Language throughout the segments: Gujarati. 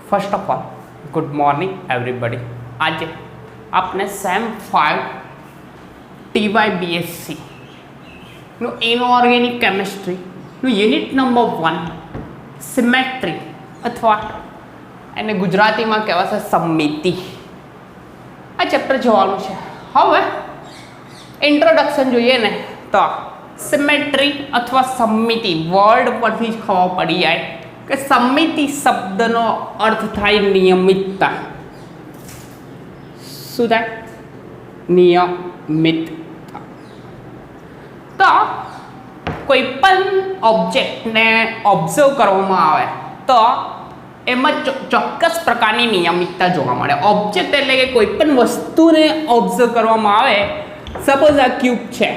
First of all good morning everybody. આજે આપણે સેમ 5 TYBSc નું ઇનઓર્ગેનિક કેમિસ્ટ્રીનું યુનિટ નંબર 1 સિમેટ્રી અથવા એને ગુજરાતીમાં કહેવાશે સમમિતિ આ ચેપ્ટર જોવાનું છે. હવે ઇન્ટ્રોડક્શન જોઈએ ને તો સિમેટ્રી અથવા સમમિતિ વર્ડ પરથી જ ખબર પડી જાય કે સમમિતિ શબ્દનો અર્થ થાય નિયમિતતા. શું થાય? નિયમિતતા. તો કોઈ પણ ઓબ્જેક્ટને ઓબ્ઝર્વ કરવામાં આવે તો એમાં ચોક્કસ પ્રકારની નિયમિતતા જોવા મળે. ઓબ્જેક્ટ એટલે કે કોઈ પણ વસ્તુને ઓબ્ઝર્વ કરવામાં આવે. સપોઝ આ ક્યુબ છે,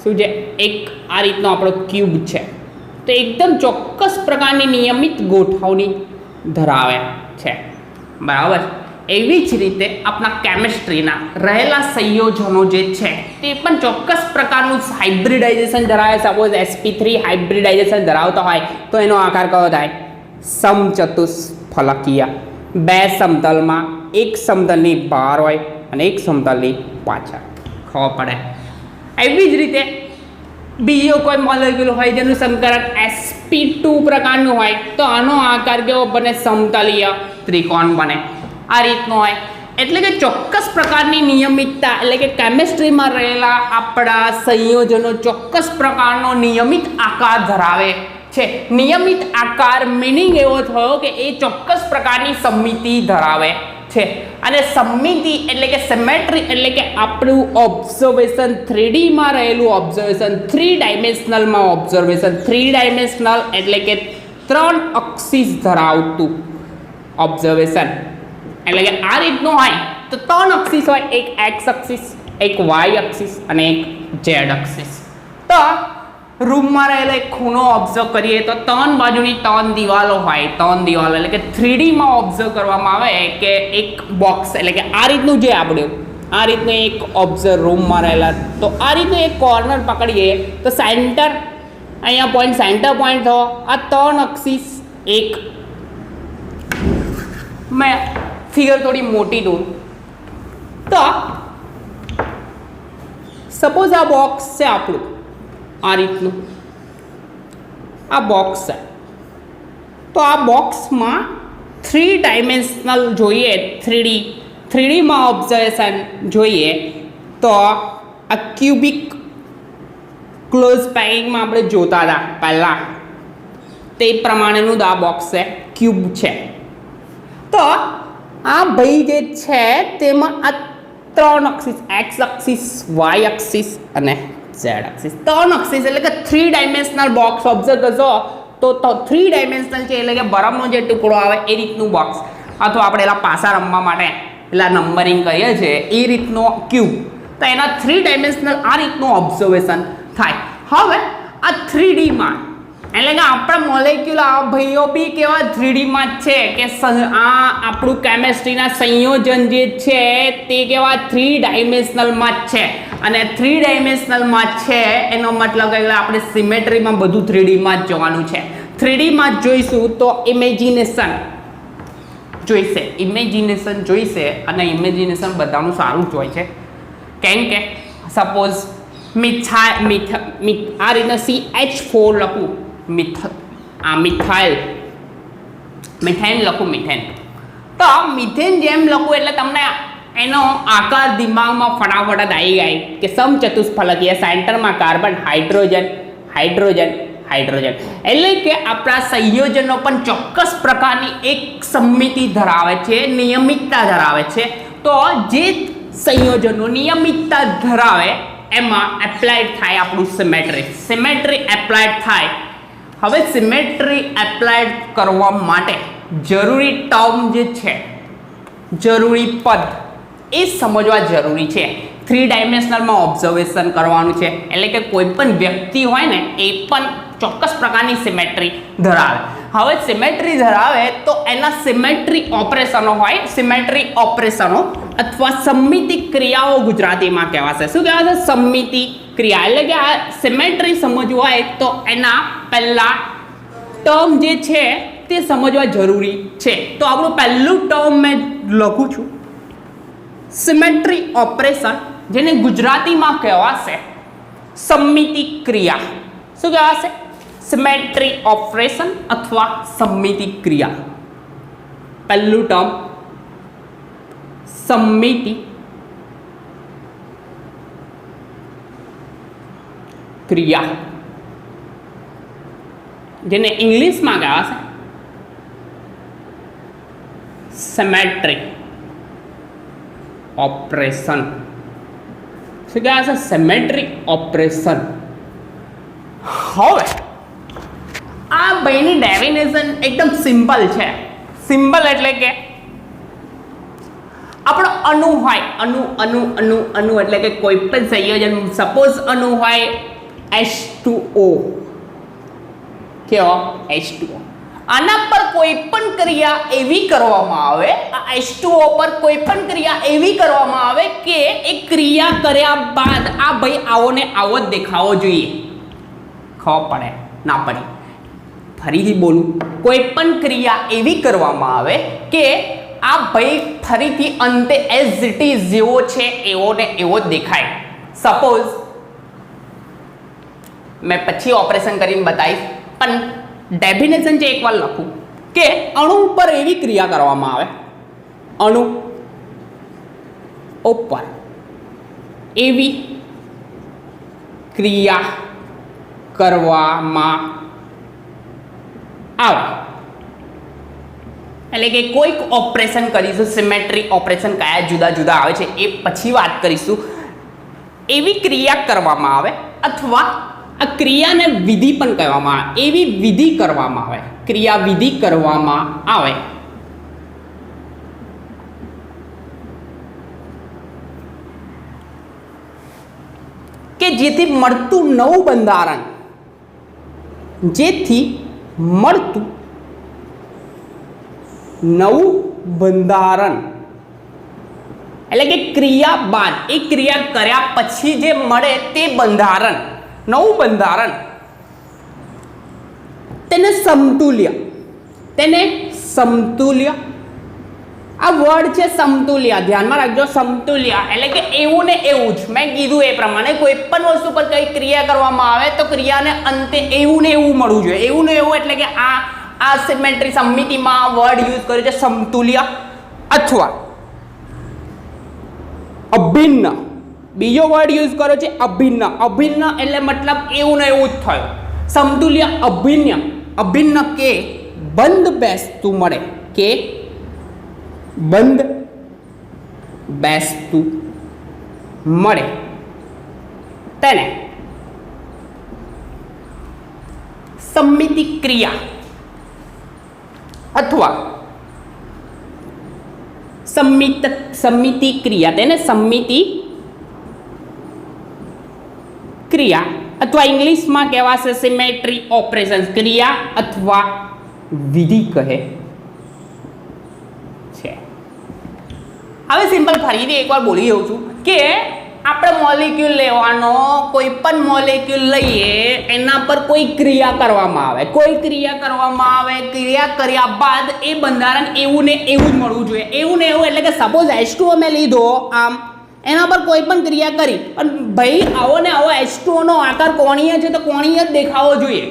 શું છે? એક આ રીતનો આપણો ક્યુબ છે, તો એકદમ ચોક્કસ પ્રકારની નિયમિત ગોઠવણી ધરાવે છે, બરાબર. એવી જ રીતે આપણા કેમિસ્ટ્રીના રહેલા સંયોજનો જે છે તે પણ ચોક્કસ પ્રકારનું હાઇબ્રિડાઇઝેશન ધરાવે. સપોઝ sp3 હાઇબ્રિડાઇઝેશન ધરાવતો હોય તો એનો આકાર કયો થાય? સમચતુષ્ફલકીય. બે સમતલમાં એક સમતલની બહાર હોય અને એક સમતલની પાછળ. ખબર પડે. એવી જ રીતે બીજો કોઈ મોલેક્યુલ હોય જેનું સંકરણ sp2 પ્રકારનું હોય તો આનો આકાર કેવો બને? સમતલીય ત્રિકોણ બને. આ રીતનો હોય. એટલે કે ચોક્કસ પ્રકારની નિયમિતતા એટલે કે કેમિસ્ટ્રીમાં રહેલા આપણા સંયોજનો ચોક્કસ પ્રકારનો નિયમિત આકાર ધરાવે છે. નિયમિત આકાર મિનિંગ એવો થયો કે એ ચોક્કસ પ્રકારની સમમિતિ ધરાવે છે. અને સમમિતિ એટલે કે સિમેટ્રી એટલે કે આપણું ઓબ્ઝર્વેશન 3D માં રહેલું ઓબ્ઝર્વેશન, 3 ડાયમેન્શનલમાં ઓબ્ઝર્વેશન. 3 ડાયમેન્શનલ એટલે કે 3 અક્ષિસ ધરાવતું ઓબ્ઝર્વેશન. એટલે કે આ રીતનું હોય તો 3 અક્ષિસ હોય, એક એક્સ અક્ષિસ, એક વાય અક્ષિસ અને એક ઝેડ અક્ષિસ. તો રૂમમાં રહેલો એક ખૂણો ઓબ્ઝર્વ કરીએ તો 3 બાજુની 3 દિવાલો હોય. 3 દિવાલો એટલે કે 3D માં ઓબ્ઝર્વ કરવામાં આવે કે એક બોક્સ એટલે કે આ રીતનું જે આપણું આ રીતનું એક ઓબ્ઝર્વ રૂમમાં રહેલા, તો આ રીતનું એક કોર્નર પકડીએ તો સેન્ટર અહીંયા પોઈન્ટ, સેન્ટર પોઈન્ટ થયો. આ 3 અક્ષિસ એક મેં ફિગર થોડી મોટી દઉં તો સપોઝ આ બોક્સ છે આપણું, આ રીતનું આ બોક્સ છે. તો આ બોક્સમાં 3 ડાયમેન્શનલ જોઈએ, 3Dમાં ઓબ્ઝર્વેશન જોઈએ તો આ ક્યુબિક ક્લોઝ પેકિંગમાં આપણે જોતા હતા પહેલાં તે પ્રમાણેનું આ બોક્સ છે, ક્યુબ છે. તો આ ભાઈ જે છે તેમાં આ 3 axis, X axis, Y axis અને ઝેડ અક્ષિસ. 3 અક્ષિસ એટલે કે 3 ડાયમેન્શનલ બોક્સ ઓબ્ઝર્વ કરશો તો 3 ડાયમેન્શનલ છે એટલે કે બરફનો જે ટુકડો આવે એ રીતનું બોક્સ, અથવા આપણે એલા પાસા રમવા માટે પેલા નંબરિંગ કરીએ છીએ એ રીતનો ક્યુબ. તો એના 3 ડાયમેન્શનલ આ રીતનું ઓબ્ઝર્વેશન થાય. હવે આ 3Dમાં એટલે કે આપણા મોલેક્યુલ આ ભાઈઓ બી કેવા 3Dમાં જ છે કે આ આપણું કેમિસ્ટ્રીના સંયોજન જે છે તે કેવા 3 ડાયમેન્શનલમાં જ છે. અને 3 ડાયમેન્શનલમાં છે એનો મતલબ કે આપણે સિમેટ્રીમાં બધું 3Dમાં જ જોવાનું છે. 3Dમાં જ જોઈશું તો ઇમેજિનેશન જોઈશે. અને ઇમેજિનેશન બધાનું સારું જ હોય છે. કેમ કે સપોઝ આ રીતના CH4 લખું, મિથેન લખું, તો મિથેન જેમ લખું એટલે તમને એનો આકાર દિમાગમાં ફટાફટ જ આવી જાય કે સમચતુષ્ફલકીય, સેન્ટરમાં કાર્બન, હાઇડ્રોજન. એટલે કે આપણા સંયોજનો પણ ચોક્કસ પ્રકારની એક સમમિતિ ધરાવે છે, નિયમિતતા ધરાવે છે. તો જે સંયોજનો નિયમિતતા ધરાવે એમાં એપ્લાઇડ થાય આપણું સિમેટ્રી એપ્લાઇડ થાય. હવે સિમેટ્રી એપ્લાઇડ કરવા માટે જરૂરી ટર્મ જે છે, જરૂરી પદ એ સમજવા જરૂરી છે. 3 ડાયમેન્શનલમાં ઓબ્ઝર્વેશન કરવાનું છે એટલે કે કોઈ પણ વ્યક્તિ હોય ને એ પણ ચોક્કસ પ્રકારની સિમેટ્રી ધરાવે. હવે સિમેટ્રી ધરાવે તો એના સિમેટ્રી ઓપરેશનો હોય. સિમેટ્રી ઓપરેશનો અથવા સમમિતિ ક્રિયાઓ ગુજરાતીમાં કહેવાશે. શું કહેવાશે? સમમિતિ ક્રિયા. એટલે કે આ સિમેટ્રી સમજવું હોય તો એના પહેલા ટર્મ જે છે તે સમજવા જરૂરી છે. તો આપણું પહેલું ટર્મ મેં લખું છું સિમેટ્રી ઓપરેશન, જેને ગુજરાતીમાં કહેવાશે સમમિતિ ક્રિયા. શું કહેવાશે? સિમેટ્રી ઓપરેશન અથવા સમમિતિ ક્રિયા. પહેલું ટર્મ સમમિતિ ક્રિયા, જેને ઇંગ્લિશમાં કહેવાશે સિમેટ્રી ઓપરેશન. શું કહેવાશે? Symmetry operation. હવે આ બેની ડેફિનેશન એકદમ સિમ્પલ છે. સિમ્પલ એટલે કે આપણો અણુ હોય, અણુ અણુ અણુ અણુ એટલે કે કોઈ પણ સંયોજન, સપોઝ અણુ હોય H2O, કેવો? H2O. આના પર કોઈ પણ ક્રિયા એવી કરવામાં આવે, આ H2O પર કોઈ પણ ક્રિયા એવી કરવામાં આવે કે એ ક્રિયા કર્યા બાદ આ ભાઈ આવો ને આવો જ દેખાવો જોઈએ. ખબર પડે ના પડી? ફરીથી બોલું, કોઈ પણ ક્રિયા એવી કરવામાં આવે કે આ ભાઈ ફરીથી અંતે એઝ ઇટ ઇઝ જેવો છે એવો ને એવો જ દેખાય. સપોઝ મેં પછી ઓપરેશન કરીને બતાવીશ, પણ ડેફિનેશન છે એકવાર લખું કે અણુ ઉપર એવી ક્રિયા કરવામાં આવે, અણુ ઉપર એવી ક્રિયા કરવામાં આવે, એટલે કે કોઈક ઓપરેશન કરીશું. સિમેટ્રી ઓપરેશન કયા જુદા જુદા આવે છે એ પછી વાત કરીશું. એવી ક્રિયા કરવામાં આવે અથવા આ ક્રિયાને વિધિ પણ કહેવામાં આવે, એવી વિધિ કરવામાં આવે, ક્રિયા વિધિ કરવામાં આવે કે જેથી મળતું નવું બંધારણ, જેથી મળતું નવું બંધારણ એટલે કે ક્રિયા બાદ, એ ક્રિયા કર્યા પછી જે મળે તે બંધારણ, નવું બંધારણ, તેને સમતુલ્ય, તેને સમતુલ્ય, આ વર્ડ છે સમતુલ્ય, ધ્યાનમાં રાખજો. સમતુલ્ય એટલે કે એવું ને એવું જ, મેં કીધું એ પ્રમાણે કોઈ પણ વસ્તુ પર કઈ ક્રિયા કરવામાં આવે તો ક્રિયાને અંતે એવું ને એવું મળવું જોઈએ. એવું ને એવું એટલે કે આ સિમેટ્રી સમમિતિમાં વર્ડ યુઝ કર્યો છે સમતુલ્ય અથવા અભિન્ન. બીજો વર્ડ યુઝ કર્યો છે અભિન્ન. અભિન્ન એટલે મતલબ એવું ને એવું જ થયું. સમતુલ્ય અભિન્ન, અભિન્ન કે બંધ બેસતું મળે, કે બંધ બેસતું મળે તેને સમમિતિ ક્રિયા અથવા સમમિતિ ક્રિયા, તેને સમમિતિ ક્રિયા અથવા ઇંગ્લિશમાં કહેવાશે સિમેટ્રી ઓપરેશન, ક્રિયા અથવા વિધિ કહે છે. હવે સિમ્પલ ફરીથી એકવાર બોલી દઉં છું કે આપણે મોલેક્યુલ લેવાનો, કોઈ પણ મોલેક્યુલ લઈએ એના પર કોઈ ક્રિયા કરવામાં આવે, કોઈ ક્રિયા કરવામાં આવે, ક્રિયા કર્યા બાદ એ બંધારણ એવું ને એવું જ મળવું જોઈએ. એવું ને એવું એટલે કે સપોઝ H2O મેં લીધો, આમ એના પર કોઈ પણ ક્રિયા કરી અને ભાઈ આવો ને આવો H2O નો આકાર કોણીય છે તો કોણીય જ દેખાવો જોઈએ,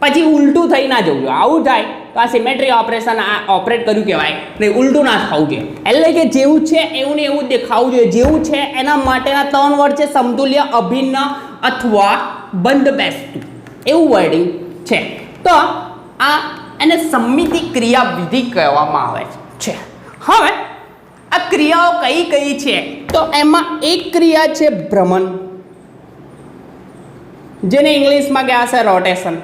પછી ઉલટું થઈ ના જવું જોઈએ. આવું થાય તો આ સિમેટ્રી ઓપરેશન ઓપરેટ કર્યું કહેવાય, નહીં ઉલટું ના થવું જોઈએ. એટલે કે જેવું છે એવું ને એવું દેખાવું જોઈએ. જેવું છે એના માટેના 3 વર્ડ છે સમતુલ્ય, અભિન્ન અથવા બંધ બેસતું, એવું વર્ડિંગ છે. તો આ એને સમમિતિ ક્રિયા વિધિ કહેવામાં આવે છે. હવે આ ક્રિયાઓ કઈ કઈ છે તો એમાં એક ક્રિયા છે ભ્રમણ, જેને ઇંગ્લિશમાં કહેવાશે રોટેશન.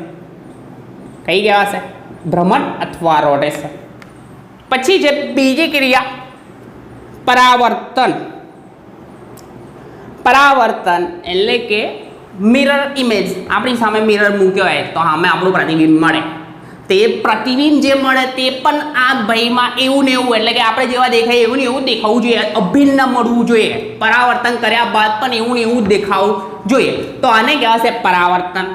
કઈ કહેવાશે? ભ્રમણ અથવા રોટેશન. પછી છે બીજી ક્રિયા પરાવર્તન. પરાવર્તન એટલે કે મિરર ઇમેજ, આપણી સામે મિરર મૂક્યો હોય તો સામે આપણું પ્રતિબિંબ મળે, તે પ્રતિબિંબ જે મળે તે પણ આ ભાઈમાં એવું ને એવું એટલે કે આપણે જેવા દેખાય એવું ને એવું દેખાવું જોઈએ, અભિન્ન મળવું જોઈએ. પરાવર્તન કર્યા બાદ પણ એવું ને એવું દેખાવું જોઈએ, તો આને કહેવાશે પરાવર્તન.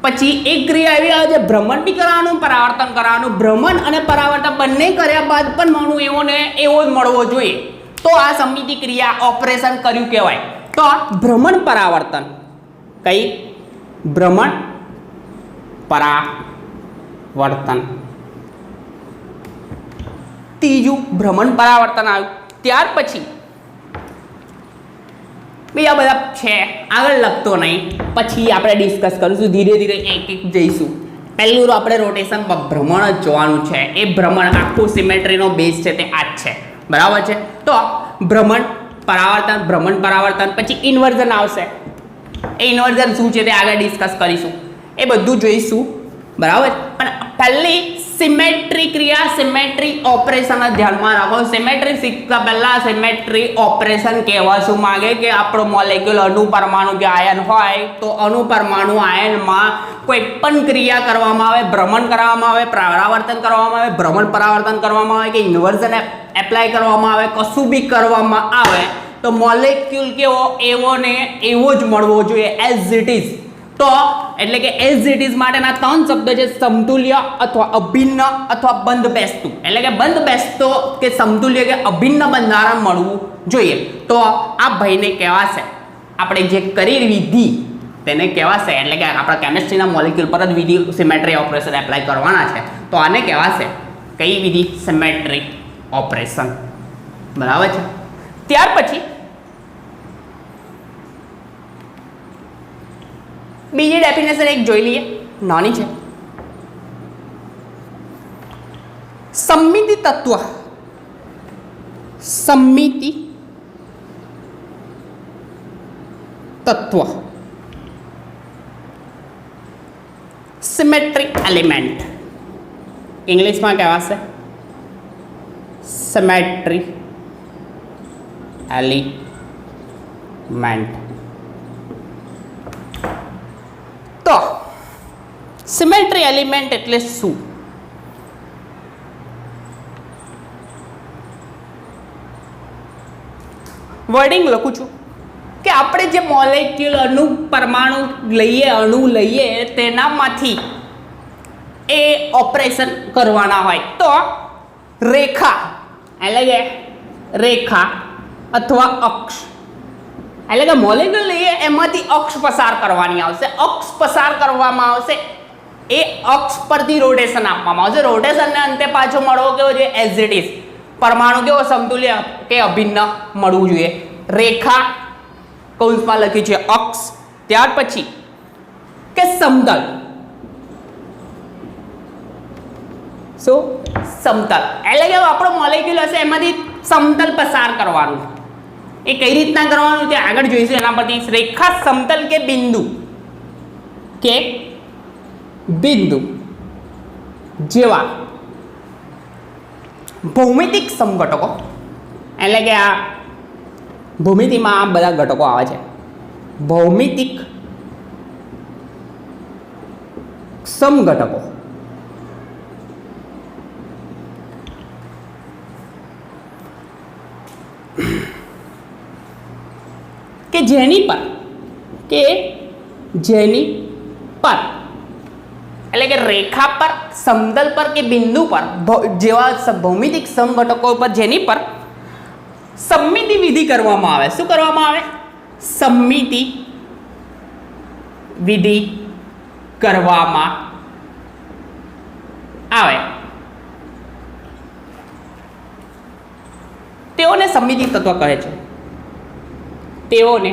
પછી એક ક્રિયા એવી આવે છે ભ્રમણ બી કરવાનું પરાવર્તન કરવાનું, ભ્રમણ અને પરાવર્તન બંને કર્યા બાદ પણ મળવું એવો ને એવો જ મળવો જોઈએ, તો આ સમમિતિ ક્રિયા ઓપરેશન કર્યું કહેવાય. તો ભ્રમણ પરાવર્તન, કઈ ભ્રમણ પરાવર્તન, ત્રીજું ભ્રમણ પરાવર્તન આવ્યું. ત્યાર પછી બીજા બધા છે, આગળ લખતો નહીં, પછી આપણે ડિસ્કસ કરીશું, ધીરે ધીરે એક એક જઈશું. પહેલું તો આપણે રોટેશન ભ્રમણ જ જોવાનું છે. એ ભ્રમણ આખું સિમેટ્રીનો બેઝ છે તે આ જ છે, બરાબર છે. તો ભ્રમણ પરાવર્તન પછી ઇન્વર્ઝન આવશે. એ ઇન્વર્ઝન શું છે તે આગળ ડિસ્કસ કરીશું, એ બધું જોઈશું, બરાબર. પણ પહેલી સિમેટ્રી ક્રિયા, સિમેટ્રી ઓપરેશન ધ્યાનમાં રાખો. સિમેટ્રી શીખતા પહેલા સિમેટ્રી ઓપરેશન કહેવા શું માંગે કે આપણો મોલેક્યુલ અણુપરમાણુ કે આયન હોય તો અણુપરમાણુ આયનમાં કોઈ પણ ક્રિયા કરવામાં આવે, ભ્રમણ કરવામાં આવે, પરાવર્તન કરવામાં આવે, ભ્રમણ પરાવર્તન કરવામાં આવે કે ઇન્વર્ઝન એપ્લાય કરવામાં આવે, કશું બી કરવામાં આવે તો મોલેક્યુલ કેવો એવો ને એવો જ મળવો જોઈએ, એઝ ઇટ ઇઝ. તો એટલે કે એઝ ઇટ ઇઝ માટેના ત્રણ શબ્દ છે, સમતુલ્ય અથવા અભિન્ન અથવા બંધ બેસતું. એટલે કે બંધ બેસતો કે સમતુલ્ય કે અભિન્ન બંધારણ મળવું જોઈએ. તો આ ભાઈને કહેવાશે, આપણે જે કરી વિધિ તેને કહેવાશે, એટલે કે આપણા કેમિસ્ટ્રીના મોલેક્યુલ પર જ વિધિ સિમેટ્રી ઓપરેશન એપ્લાય કરવાના છે, તો આને કહેવાશે કઈ વિધિ? સિમેટ્રી ઓપરેશન, બરાબર છે. ત્યાર પછી બીજી ડેફિનેશન એક જોઈ લઈએ, નાની છે. સમમિતિ તત્વ, સમમિતિ તત્વ, સિમેટ્રી એલિમેન્ટ, ઇંગ્લિશમાં કહેવાશે સિમેટ્રી એલિમેન્ટ. તો સિમેટ્રી એલિમેન્ટ એટલે શું? વર્ડિંગ લખું છું કે આપણે જે મોલેક્યુલ અણુ પરમાણુ લઈએ, અણુ લઈએ, તેનામાંથી એ ઓપરેશન કરવાના હોય તો રેખા એટલે કે રેખા અથવા અક્ષ, એટલે કે મોલેક્યુલ લઈએ એમાંથી અક્ષ પસાર કરવાની આવશે. અક્ષ પસાર કરવામાં આવશે, એ અક્ષ પરથી રોટેશન આપવામાં આવશે. રોટેશનને અંતે પાછો મળવો કેવો જોઈએ? As it is. પરમાણુ કેવો? સમતુલ્ય કે અભિન્ન મળવું જોઈએ. રેખા કૌંસમાં લખી છે અક્ષ. ત્યાર પછી કે સમતલ, શું? સમતલ એટલે કે આપણો મોલેક્યુલ હશે એમાંથી સમતલ પસાર કરવાનું. એ કઈ રીતના કરવાનું તે આગળ જોઈશું. એના પરથી રેખા, સમતલ કે બિંદુ જેવા ભૌમિતિક સમઘટકો, એટલે કે આ ભૂમિતિમાં આ બધા ઘટકો આવે છે. ભૌમિતિક સમઘટકો કે જેની પર એટલે કે રેખા પર, સમતલ પર કે બિંદુ પર જેવા ભૌમિતિક સમઘટકો પર જેની પર સમમિતિ વિધિ કરવામાં આવે. શું કરવામાં આવે? સમમિતિ વિધિ કરવામાં આવે. તેઓને સમમિતિ તત્વ કહે છે. તેઓને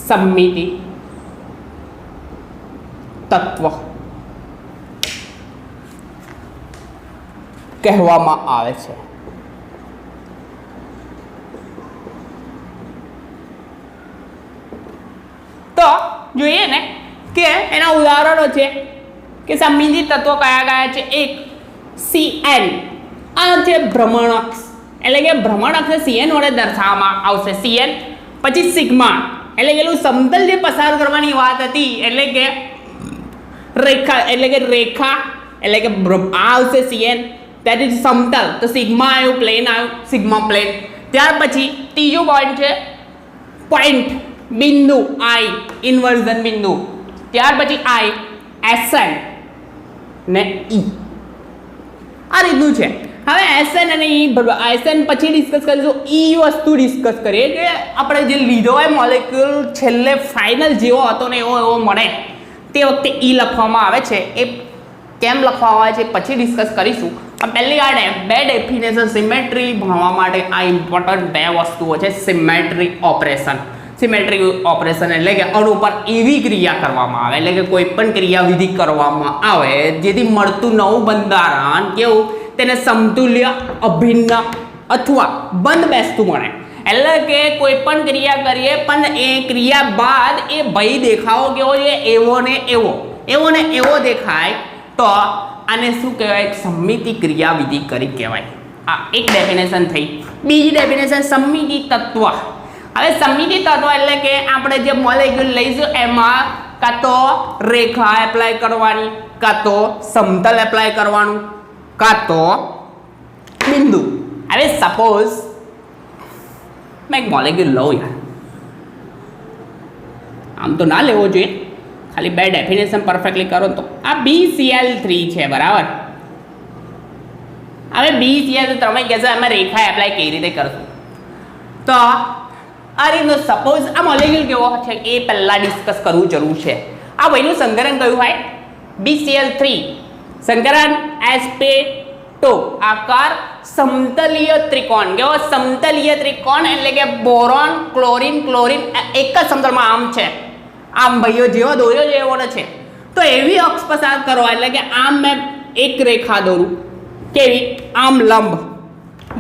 સમમિતિ તત્વ કહેવામાં આવે છે. તો જોઈએ ને કે એના ઉદાહરણો છે કે સમમિતિ તત્વો કયા કયા છે. એક CN, આ છે ભ્રમણઅક્ષ, એટલે કે ભ્રમણઅક્ષ CN વડે દર્શાવવામાં આવશે. CN. પછી સિગ્મા એટલે કે પેલું સમતલ જે પસાર કરવાની વાત હતી, એટલે કે રેખા એટલે કે આ આવશે CN, ત્યારથી સમતલ તો સિગ્મા આવ્યું, પ્લેન આવ્યું, સિગ્મા પ્લેન. ત્યાર પછી ત્રીજો પોઈન્ટ છે પોઈન્ટ, બિંદુ I, ઇન્વર્ઝન બિંદુ. ત્યાર પછી આઈ એસએન ને ઈ આ રીતનું છે. હવે એસએન અને ઈ એસએન પછી ડિસ્કસ કરીશું, ઈ વસ્તુ ડિસ્કસ કરીએ કે આપણે જે લીધો હોય મોલેક્યુલ છેલ્લે ફાઇનલ જેવો હતો ને એવો મળે તે વખતે ઈ લખવામાં આવે છે. એ કેમ લખવામાં આવે છે પછી ડિસ્કસ કરીશું. પણ પહેલી આ બે ડેફિનેશન સિમેટ્રી ભણવા માટે આ ઇમ્પોર્ટન્ટ બે વસ્તુઓ છે. સિમેટ્રી ઓપરેશન, સિમેટ્રી ઓપરેશન એટલે કે અણુ પર એવી ક્રિયા કરવામાં આવે, એટલે કે કોઈ પણ ક્રિયાવિધિ કરવામાં આવે જેથી મળતું નવું બંધારણ કેવું તેને સમતુલ્ય, અભિન્ન અથવા બંધ બેસતું મળે. એટલે કે કોઈ પણ ક્રિયા કરીએ પણ એ ક્રિયા બાદ એ ભય દેખાવો કેવો છે, એવો ને એવો દેખાય તો આને શું કહેવાય? સમમિતિ ક્રિયાવિધિ કરી કહેવાય. આ એક ડેફિનેશન થઈ. બીજી ડેફિનેશન સમમિતિ તત્વ. હવે સમમિતિ તત્વ એટલે કે આપણે જે મોલેક્યુલ લઈશું એમાં કાં તો રેખા એપ્લાય કરવાની, કાં તો સમતલ એપ્લાય કરવાનું, કાં તો બિંદુ. હવે સપોઝ મેં એક મોલેક્યુલ લઉં યાર, આમ તો ના લેવો જોઈએ, ખાલી બે ડેફિનેશન પરફેક્ટલી કરો તો આ BCl3 છે બરાબર. હવે BCl તમે કહેશો એમાં રેખા એપ્લાય કેવી રીતે કરશો? તો આ રીતનું સપોઝ આ મોલેક્યુલ કેવો છે એ પહેલાં ડિસ્કસ કરવું જરૂર છે. આ ભાઈનું સંકરણ કયું હોય? BCl3 સંકરણ sp2 આકાર સમતલીય ત્રિકોણ. કેવો સમતલીય ત્રિકોણ એટલે કે બોરોન ક્લોરીન ક્લોરીન એક જ સમતલમાં આમ છે. આમ ભાઈઓ જેવો દોર્યો છે એવો છે. તો એવી અક્ષ પસાર કરો એટલે કે આમ મેં એક રેખા દોરું, કેવી? આમ લંબ.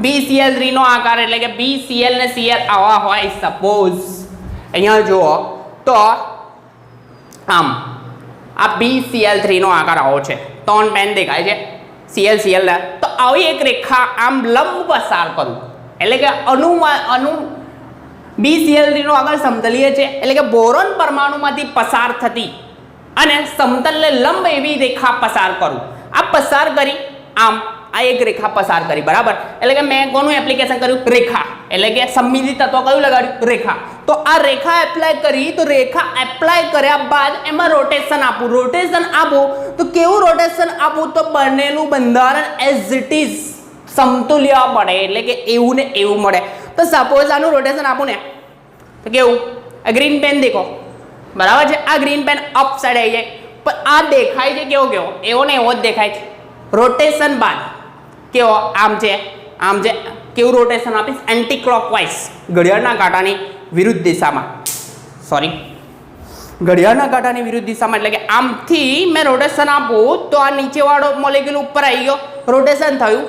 BCl3 નો આકાર એટલે કે BCl ને Cl આવા હોય સપોઝ, અહીંયા જુઓ તો આમ આ BCl3 નો આકાર આવો છે, ત્રણ પેન દેખાય છે Cl તો આવી એક રેખા આમ લંબ પસાર કરું એટલે કે અણુ BCl3 નો આકાર સમતલીય છે એટલે કે બોરોન પરમાણુમાંથી પસાર થતી અને સમતલને લંબ એવી રેખા પસાર કરું. આ પસાર કરી આમ આ એક રેખા પસાર કરી બરાબર. એટલે કે મેં કોનું એપ્લિકેશન કર્યું? રેખા. એટલે કે સમમિતિ તત્વ કયું લગાડ્યું? રેખા. તો આ રેખા એપ્લાય કરી, તો રેખા એપ્લાય કર્યા બાદ એમાં રોટેશન આપું. તો કેવું રોટેશન આપું? તો બનેલું બંધારણ એઝ ઇટ ઇઝ સમતુલ્ય મળે, એટલે કે એવું ને એવું મળે. તો સપોઝ આનું રોટેશન આપું ને તો કેવું? આ ગ્રીન પેન દેખો બરાબર છે. આ ગ્રીન પેન અપ સાઈડ આવી જાય પણ આ દેખાય છે કેવો એવો ને એવો જ દેખાય છે. રોટેશન બાદ કેવો? આમ છે. કેવું રોટેશન આપીશ? એન્ટી ક્લોકવાઇઝ, ઘડિયાળના કાંટાની વિરુદ્ધ દિશામાં. ઘડિયાળના કાંટાની વિરુદ્ધ દિશામાં એટલે કે આમથી મેં રોટેશન આપું તો આ નીચેવાળો મોલેક્યુલ ઉપર આવી ગયો, રોટેશન થયું.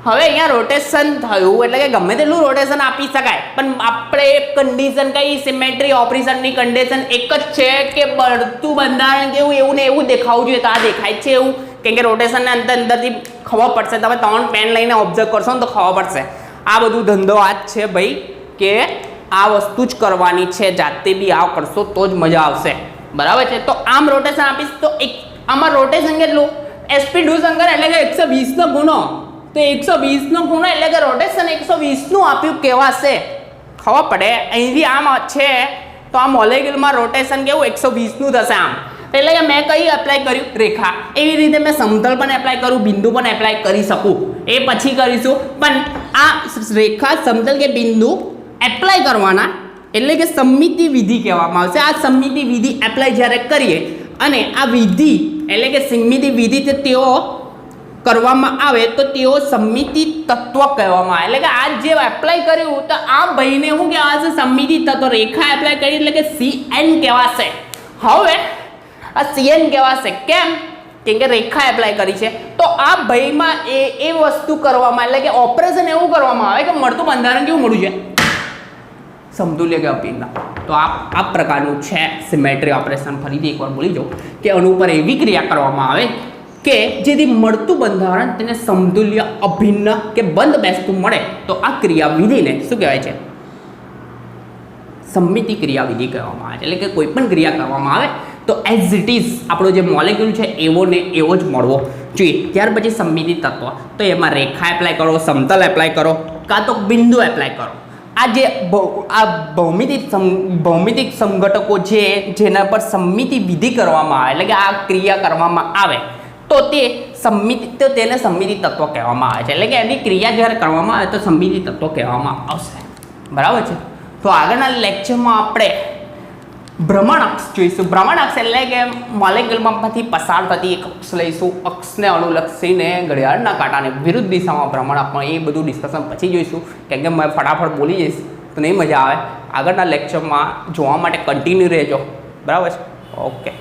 હવે અહીંયા રોટેશન થયું એટલે કે ગમે તેટલું રોટેશન આપી શકાય પણ આપણે કન્ડિશન કઈ? સિમેટ્રી ઓપરેશનની કન્ડિશન એક જ છે કે બળતું બંધારણ કેવું એવું ને એવું દેખાવું જોઈએ. તો આ દેખાય છે એવું, કેમ કે રોટેશનને અંદરથી ખબર પડશે. તમે ત્રણ પેન લઈને ઓબ્ઝર્વ કરશો ને તો ખબર પડશે. આ બધું ધંધો આ જ છે ભાઈ કે આ વસ્તુ જ કરવાની છે, જાતે બી આ કરશો તો જ મજા આવશે બરાબર છે. તો આમ રોટેશન આપીશ તો એક આમાં રોટેશન કેટલું? sp2 સંકર એટલે કે 120 નો ગુણો. તો 120 નો ગુણો એટલે કે રોટેશન 120 નું આપ્યું કહેવાશે. ખબર પડે? અહીંથી આમ છે તો આ મોલેક્યુલમાં રોટેશન કેવું? 120 નું થશે આમ. એટલે કે મેં કઈ એપ્લાય કર્યું? રેખા. એવી રીતે મેં સમતલ પણ એપ્લાય કરું, બિંદુ પણ એપ્લાય કરી શકું, એ પછી કરીશું. પણ આ રેખા, સમતલ કે બિંદુ એપ્લાય કરવાના એટલે કે સમમિતિ વિધિ કહેવામાં આવશે. આ સમમિતિ વિધિ એપ્લાય જ્યારે કરીએ અને આ વિધિ એટલે કે સમમિતિ વિધિ તેઓ કરવામાં આવે તો તેઓ સમમિતિ તત્વ કહેવામાં આવે. એટલે કે આ જે એપ્લાય કર્યું તો આ ભાઈને શું કહેવાશે? સમમિતિ તત્વ. રેખા એપ્લાય કરી એટલે કે CN કહેવાશે. હવે આ CN કહેવાશે કેમ? કેમ કે રેખા એપ્લાય કરી છે. તો આ ભાઈમાં એ વસ્તુ કરવામાં એટલે કે ઓપરેશન એવું કરવામાં આવે કે મળતું બંધારણ કેવું મળ્યું છે? સમતુલ્ય કે અભિન્ન. તો આ પ્રકારનું છે સિમેટ્રી ઓપરેશન. ફરીથી એકવાર બોલી જાઉં કે અણુ પર એવી ક્રિયા કરવામાં આવે કે જેથી મળતું બંધારણ તેને સમતુલ્ય, અભિન્ન કે બંધ બેસતું મળે. તો આ ક્રિયાવિધિને શું કહેવાય છે? સમમિતિ ક્રિયાવિધિ કહેવામાં આવે છે. એટલે કે કોઈ પણ ક્રિયા કરવામાં આવે તો એઝ ઇટ ઇઝ આપણો જે મોલેક્યુલ છે એવો ને એવો જ મળવો જોઈએ. ત્યાર પછી સમમિતિ તત્વ. તો એમાં રેખા એપ્લાય કરો, સમતલ એપ્લાય કરો, કાં તો બિંદુ એપ્લાય કરો. આ જે ભૌમિતિક સંઘટકો છે જેના પર સમમિતિ વિધિ કરવામાં આવે, એટલે કે આ ક્રિયા કરવામાં આવે તો તેને સમમિતિ તત્વ કહેવામાં આવે છે. એટલે કે એની ક્રિયા જ્યારે કરવામાં આવે તો સમમિતિ તત્વ કહેવામાં આવશે. બરાબર છે. તો આગળના લેક્ચરમાં આપણે ભ્રમણ અક્ષ જોઈશું. ભ્રમણ અક્ષ એટલે કે મોલેક્યુલમાંથી પસાર થતી એક અક્ષ લઈશું. અક્ષને અનુલક્ષીને ઘડિયાળના કાંટાને વિરુદ્ધ દિશામાં ભ્રમણ આપવા, એ બધું ડિસ્કશન પછી જોઈશું. કેમ કે મેં ફટાફટ બોલી જઈશ તો નહીં મજા આવે. આગળના લેક્ચરમાં જોવા માટે કન્ટિન્યુ રહેજો. બરાબર છે. ઓકે.